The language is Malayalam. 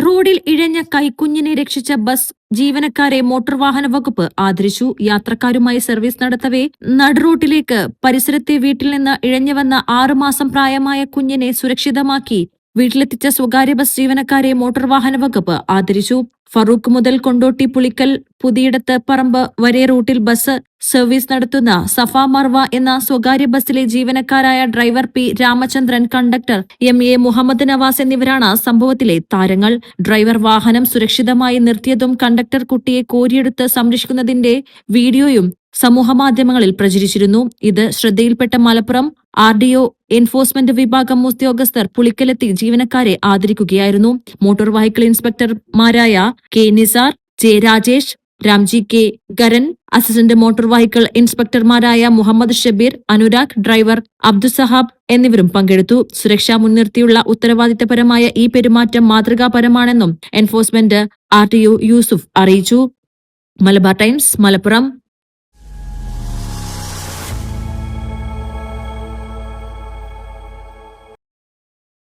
റോഡിൽ ഇഴഞ്ഞ കൈക്കുഞ്ഞിനെ രക്ഷിച്ച ബസ് ജീവനക്കാരെ മോട്ടോർ വാഹന വകുപ്പ് ആദരിച്ചു. യാത്രക്കാരുമായി സർവീസ് നടത്തവേ നടുറോട്ടിലേക്ക് പരിസരത്തെ വീട്ടിൽ നിന്ന് ഇഴഞ്ഞുവന്ന 6 മാസം പ്രായമായ കുഞ്ഞിനെ സുരക്ഷിതമാക്കി വീട്ടിലെത്തിച്ച സ്വകാര്യ ബസ് ജീവനക്കാരെ മോട്ടോർ വാഹന വകുപ്പ് ആദരിച്ചു. ഫറൂഖ് മുതൽ കൊണ്ടോട്ടി പുളിക്കൽ പുതിയിടത്ത് പറമ്പ് വരെ റൂട്ടിൽ ബസ് സർവീസ് നടത്തുന്ന സഫ മർവ എന്ന സ്വകാര്യ ബസ്സിലെ ജീവനക്കാരായ driver P Ramachandran, conductor MA Muhammad Navas എന്നിവരാണ് സംഭവത്തിലെ താരങ്ങൾ. ഡ്രൈവർ വാഹനം സുരക്ഷിതമായി നിർത്തിയതും കണ്ടക്ടർ കുട്ടിയെ കോരിയെടുത്ത് സംരക്ഷിക്കുന്നതിന്റെ വീഡിയോയും സമൂഹമാധ്യമങ്ങളിൽ പ്രചരിച്ചിരുന്നു. ഇത് ശ്രദ്ധയിൽപ്പെട്ട മലപ്പുറം RDO എൻഫോഴ്സ്മെന്റ് വിഭാഗം ഉദ്യോഗസ്ഥർ പുളിക്കലെത്തി ജീവനക്കാരെ ആദരിക്കുകയായിരുന്നു. മോട്ടോർ വെഹിക്കിൾ ഇൻസ്പെക്ടർമാരായ K Nisar, J Rajesh, Ramji K ഗരൻ, അസിസ്റ്റന്റ് മോട്ടോർ വെഹിക്കിൾ ഇൻസ്പെക്ടർമാരായ മുഹമ്മദ് ഷബീർ, അനുരാഗ്, ഡ്രൈവർ അബ്ദുസഹാബ് എന്നിവരും പങ്കെടുത്തു. സുരക്ഷ മുൻനിർത്തിയുള്ള ഉത്തരവാദിത്തപരമായ ഈ പെരുമാറ്റം മാതൃകാപരമാണെന്നും എൻഫോഴ്സ്മെന്റ് RTO യൂസുഫ് അറിയിച്ചു. മലബാർ ടൈംസ്, മലപ്പുറം.